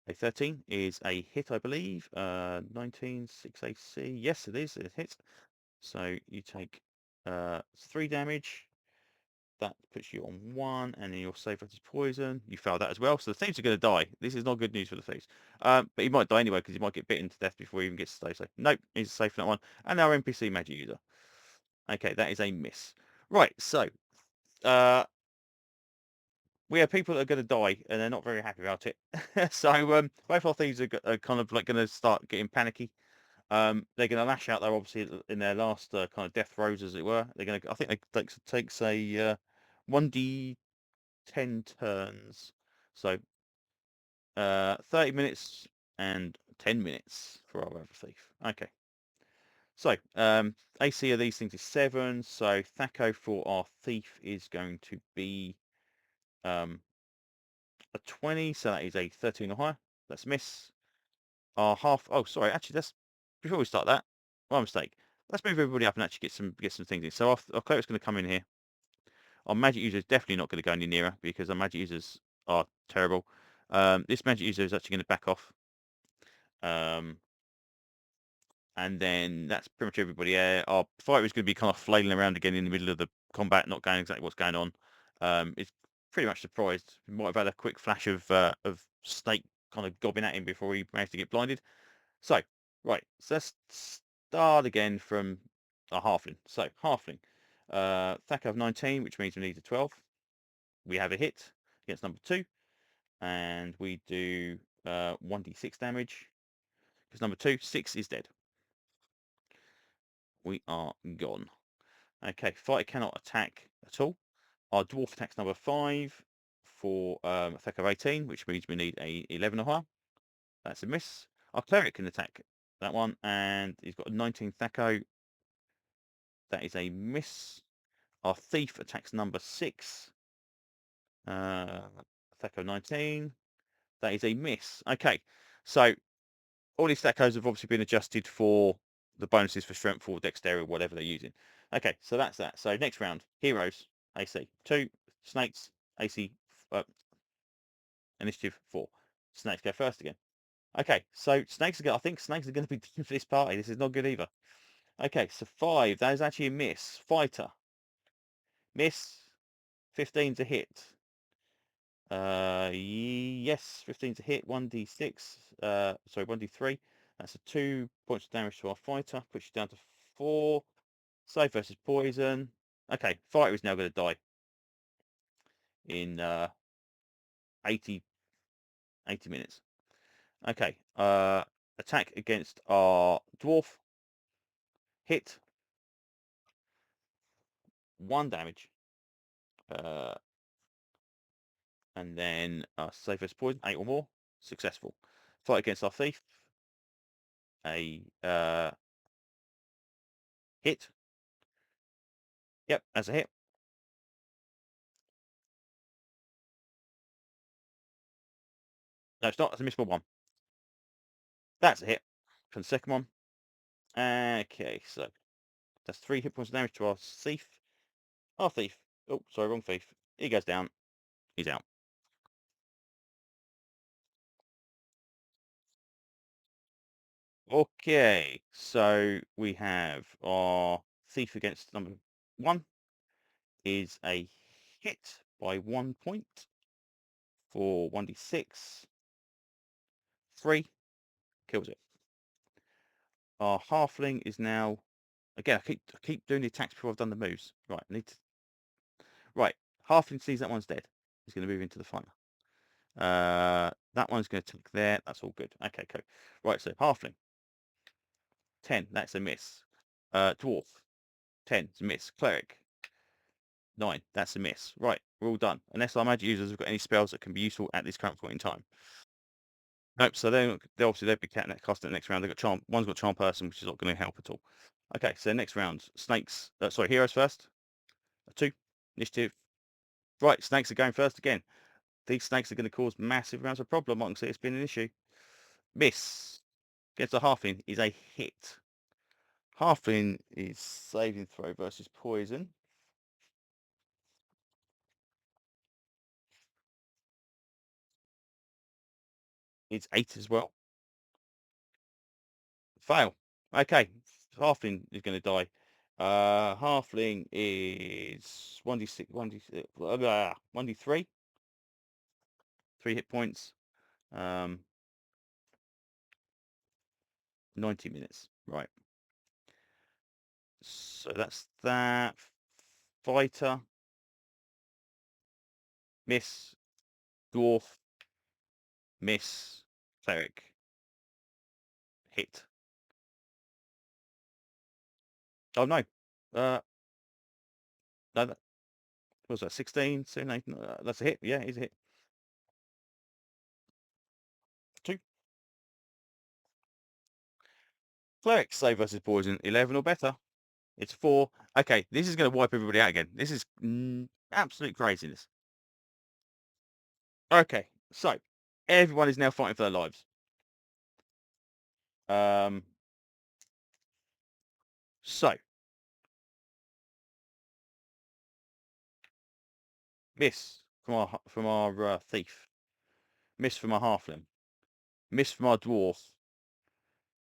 A 13 is a hit, I believe. 19, 6 AC. Yes, it is. It hits. So you take 3 damage. That puts you on 1, and then your save versus poison. You failed that as well. So the thieves are going to die. This is not good news for the thieves. But he might die anyway because he might get bitten to death before he even gets to stay safe. Nope, he's safe for that one. And our NPC magic user. Okay, that is a miss. Right, so we have people that are going to die, and they're not very happy about it. So both our thieves are kind of like going to start getting panicky. They're going to lash out there, obviously, in their last kind of death throes, as it were. They're going to, I think, it takes a 1d10 turns, so 30 minutes and 10 minutes for our other thief. Okay. So, AC of these things is 7. So, Thaco for our thief is going to be um, a 20. So, that is a 13 or higher. That's a miss. Our half... Oh, sorry. Actually, that's... Before we start that, my mistake. Let's move everybody up and actually get some things in. So, our cleric's going to come in here. Our magic user is definitely not going to go any nearer because our magic users are terrible. This magic user is actually going to back off. And then that's pretty much everybody. Our fighter is going to be kind of flailing around again in the middle of the combat, not going exactly what's going on. It's pretty much surprised. We might have had a quick flash of snake kind of gobbing at him before he managed to get blinded. So, right, so let's start again from a halfling. So, halfling. Thack of 19, which means we need a 12. We have a hit against number 2. And we do 1d6 damage. Because number 2, 6 is dead. We are gone. Okay, fighter cannot attack at all. Our dwarf attacks number 5 for attack of 18, which means we need a 11 or higher. That's a miss. Our cleric can attack that one, and he's got a 19 Thaco. That is a miss. Our thief attacks number 6. Thaco 19. That is a miss. Okay, so all these Thacos have obviously been adjusted for the bonuses for strength or dexterity, whatever they're using. Okay, so that's that. So next round, heroes, AC 2, snakes, AC initiative 4. Snakes go first again. Okay, so snakes are. I think snakes are going to be for this party. This is not good either. Okay, so 5. That is actually a miss. Fighter, miss. 15 to hit. Yes, 15 to hit. 1d6. Sorry, 1d3. That's a 2 points of damage to our fighter. Puts you down to 4. Save versus poison. Okay, fighter is now going to die in 80 minutes. Okay, attack against our dwarf. Hit. 1 damage. And then save versus poison. 8 or more. Successful. Fight against our thief. A hit. Yep, that's a hit. No, it's not. That's a missable 1. That's a hit for the second one. Okay, so that's 3 hit points of damage to our thief. Our thief. Oh, sorry, wrong thief. He goes down. He's out. Okay, so we have our thief against number 1 is a hit by 1 point for 1d6. 3 kills it. Our halfling is now again. I keep doing the attacks before I've done the moves. Right, I need to. Right, halfling sees that one's dead. He's going to move into the fighter. That one's going to take there. That's all good. Okay, cool. Right, so halfling 10. That's a miss. Dwarf 10. It's a miss. Cleric 9. That's a miss. Right, we're all done. Unless our magic users have got any spells that can be useful at this current point in time. Nope. So they obviously they'll be casting it next round. They've got charm. One's got charm person, which is not going to help at all. Okay, so next round, snakes. Sorry, heroes first. 2 initiative. Right, snakes are going first again. These snakes are going to cause massive amounts of problem. I can see it's been an issue. Miss against a halfling is a hit. Halfling is saving throw versus poison. It's 8 as well. Fail. Okay, halfling is going to die. Halfling is 1d6, 1d6, 1d3, 3 hit points, 90 minutes. Right. So that's that. fighter, miss, dwarf, miss, cleric, hit. Oh no, no, that what was that 16, 17, that's a hit. Yeah, it's a hit. 2. Cleric save versus poison 11 or better. It's 4. Okay, this is going to wipe everybody out again. This is absolute craziness. Okay, so everyone is now fighting for their lives. So miss from our thief, miss from our halfling, miss from our dwarf,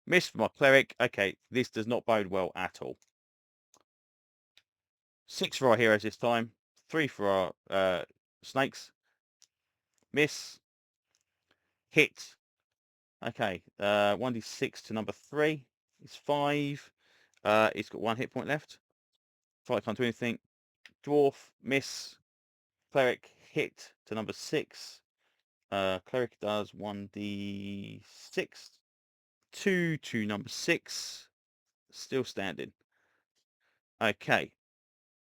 miss from our cleric. Okay, this does not bode well at all. 6 for our heroes this time. 3 for our snakes. Miss. Hit. Okay, 1d6 to number 3 is 5. It's got 1 hit point left. Fight can't do anything. Dwarf, miss. Cleric, hit to number 6. Cleric does 1d6. 2 to number 6. Still standing. Okay,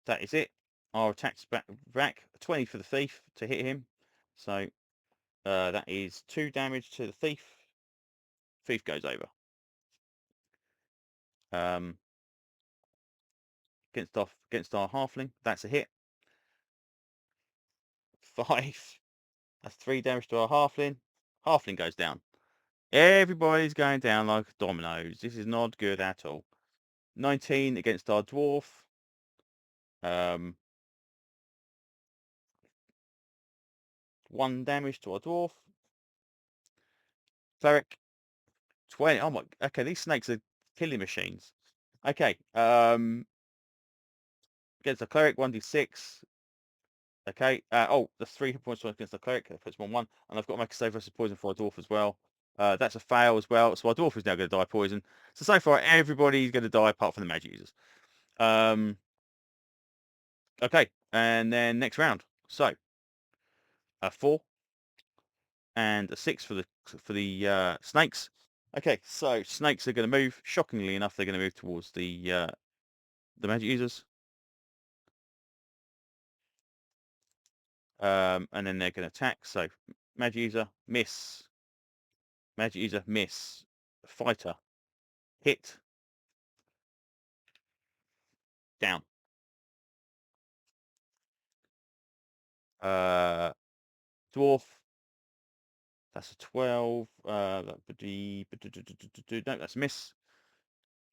that is it. Our attack's back. 20 for the thief to hit him. So that is 2 damage to the thief. Thief goes over. Against our halfling, that's a hit. 5. That's 3 damage to our halfling. Halfling goes down. Everybody's going down like dominoes. This is not good at all. 19 against our dwarf. 1 damage to our dwarf. Cleric, 20. Oh my, okay, these snakes are killing machines. Okay, against the cleric, 1d6. Okay, oh, the 3 hit points against the cleric. That puts 1-1. And I've got to make a save versus poison for our dwarf as well. That's a fail as well. So our dwarf is now going to die poison. So far, everybody's going to die apart from the magic users. Okay, and then next round. So, a 4 and a 6 for the snakes. Okay, so snakes are going to move. Shockingly enough, they're going to move towards the magic users. And then they're going to attack. So, magic user, miss. Magic user, miss. Fighter, hit. Down. Dwarf. That's a 12. That would be... No, that's a miss.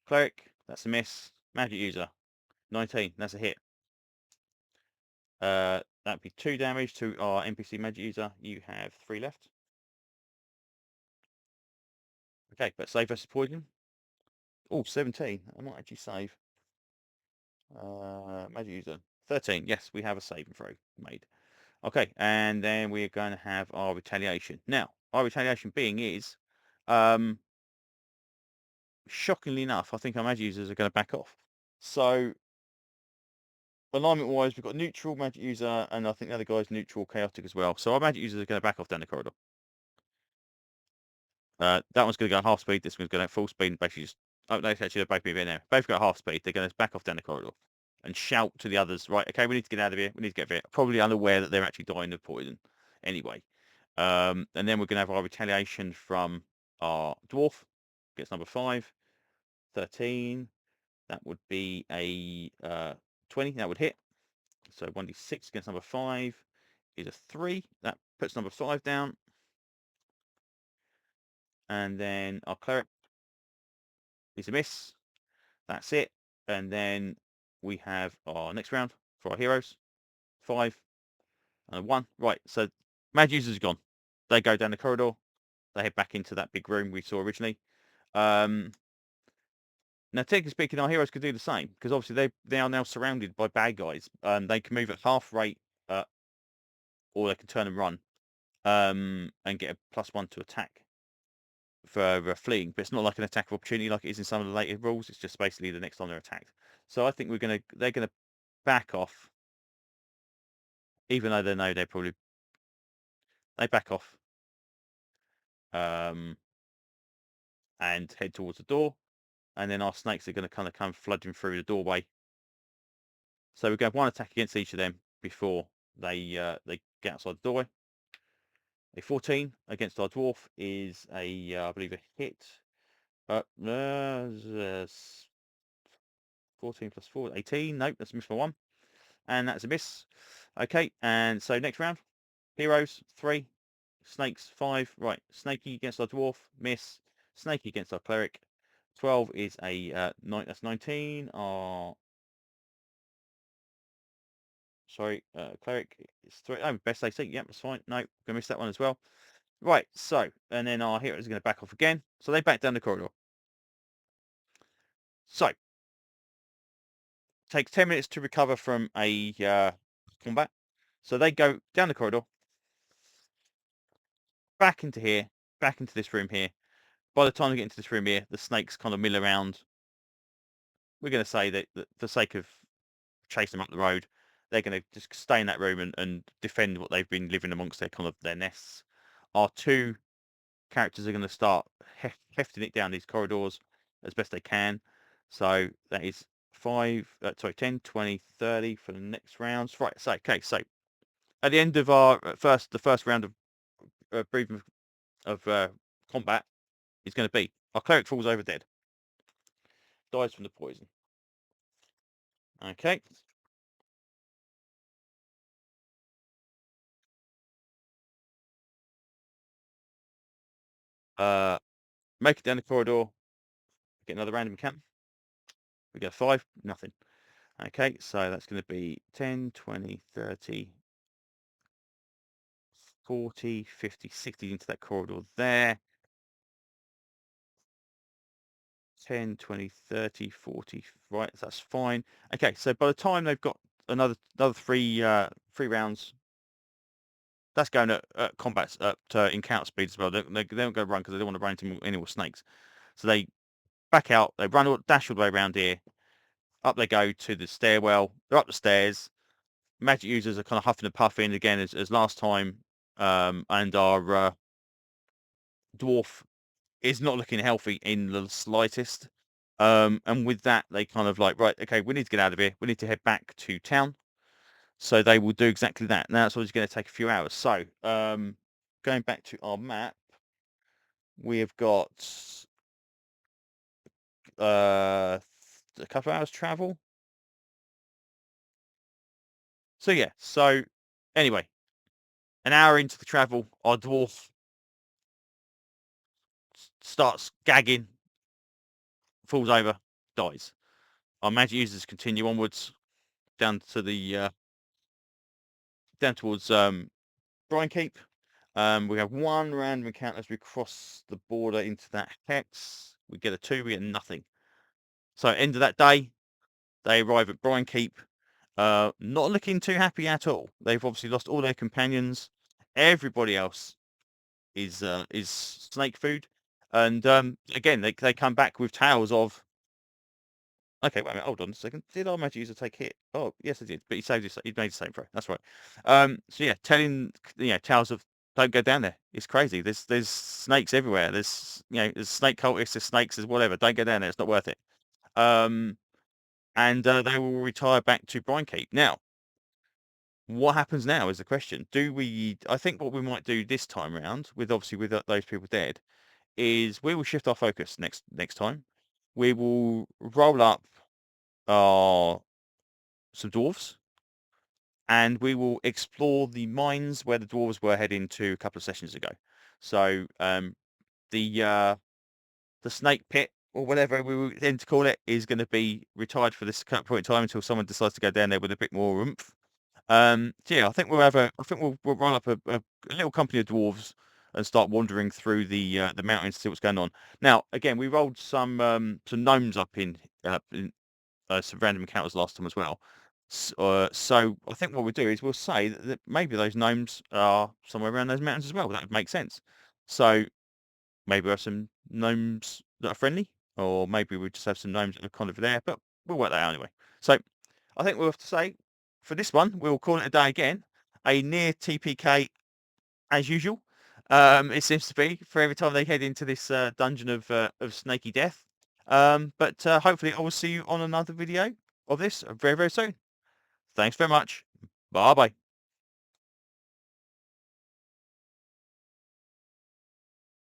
Cleric, that's a miss. Magic user, 19. That's a hit. That'd be 2 damage to our NPC magic user. You have 3 left. Okay, but save versus poison. Oh, 17. I might actually save. Magic user. 13. Yes, we have a saving throw made. Okay, and then we're going to have our retaliation. Now, our retaliation being is, shockingly enough, I think our magic users are going to back off. So, alignment-wise, we've got neutral magic user, and I think the other guy's neutral chaotic as well. So our magic users are going to back off down the corridor. That one's going to go at half speed. This one's going at full speed and basically just... Oh, no, actually, they're both moving there. Both go at half speed. They're going to back off down the corridor and shout to the others, right, okay, we need to get out of here. We need to get out of here. Probably unaware that they're actually dying of poison anyway. And then we're going to have our retaliation from our dwarf. Gets number 5. 13. That would be a 20. That would hit. So 1d6 against number 5 is a 3. That puts number 5 down. And then our cleric is a miss. That's it. And then we have our next round for our heroes. 5 and a 1. Right, so mad users are gone. They go down the corridor. They head back into that big room we saw originally. Now, technically speaking, our heroes could do the same, because obviously they are now surrounded by bad guys. They can move at half rate, or they can turn and run, and get a +1 to attack for fleeing. But it's not like an attack of opportunity like it is in some of the later rules. It's just basically the next time they're attacked. So I think they're gonna back off, even though they know they back off and head towards the door, and then our snakes are going to kind of come flooding through the doorway. So we're going to have one attack against each of them before they get outside the doorway. A 14 against our dwarf is I believe a hit. 14 plus 4, 18. Nope, that's a miss by 1. And that's a miss. Okay, and so next round. Heroes, 3. Snakes, 5. Right, Snakey against our dwarf, miss. Snakey against our cleric. 12 is a 9. That's 19. Our cleric is 3. Oh, best AC. Yep, that's fine. No, gonna miss that one as well. Right, so and then our heroes are going to back off again. So they back down the corridor. So takes 10 minutes to recover from a combat. So they go down the corridor, back into here, back into this room here. By the time they get into this room here, the snakes kind of mill around. We're going to say that for the sake of chasing them up the road, they're going to just stay in that room and defend what they've been living amongst their nests. Our 2 characters are going to start hefting it down these corridors as best they can. So that is 10, 20, 30 for the next rounds. Right, so okay, so at the end of our the first round of combat is going to be our cleric falls over dead, dies from the poison. Okay. Make it down the corridor, get another random encounter. We get 5, nothing. Okay, so that's going to be 10, 20, 30, 40, 50, 60 into that corridor there. 10, 20, 30, 40. Right, that's fine. Okay, so by the time they've got another 3 rounds, that's going at combat encounter speed as well. They don't go run because they don't want to run into any more snakes. So they back out. They dash all the way around here. Up they go to the stairwell. They're up the stairs. Magic users are kind of huffing and puffing again as last time. And our dwarf is not looking healthy in the slightest. And with that, they kind of like, right, okay, we need to get out of here. We need to head back to town. So they will do exactly that. Now that's always going to take a few hours. So going back to our map, we have got a couple of hours travel. So yeah, so anyway, an hour into the travel, our dwarf starts gagging, falls over, dies. Our magic users continue onwards down to the down towards Brine Keep. We have 1 random encounter as we cross the border into that hex. We get a 2, we get nothing. So end of that day, they arrive at Brine Keep. Not looking too happy at all. They've obviously lost all their companions. Everybody else is snake food. And again, they come back with tales of. Okay, wait a minute. Hold on a second. Did our magic user take hit? Oh, yes, I did. But he saved his. He made the same throw. That's right. So yeah, telling tales of don't go down there. It's crazy. There's snakes everywhere. There's snake cultists. There's snakes. There's whatever. Don't go down there. It's not worth it. And they will retire back to Brine Keep. Now, what happens now is the question. I think what we might do this time around, with those people dead, is we will shift our focus next time. We will roll up some dwarves, and we will explore the mines where the dwarves were heading to a couple of sessions ago. So the snake pit, or whatever we will tend to call it, is going to be retired for this current point in time until someone decides to go down there with a bit more oomph. So yeah, I think we'll run up a little company of dwarves and start wandering through the mountains to see what's going on. Now, again, we rolled some gnomes up in some random encounters last time as well. So I think what we'll do is we'll say that maybe those gnomes are somewhere around those mountains as well. That would make sense. So maybe we have some gnomes that are friendly, or maybe we just have some gnomes that are kind of there, but we'll work that out anyway. So I think we'll have to say, for this one, we'll call it a day again. A near TPK as usual. It seems to be for every time they head into this dungeon of snaky death. But hopefully I will see you on another video of this very, very soon. Thanks very much. Bye bye.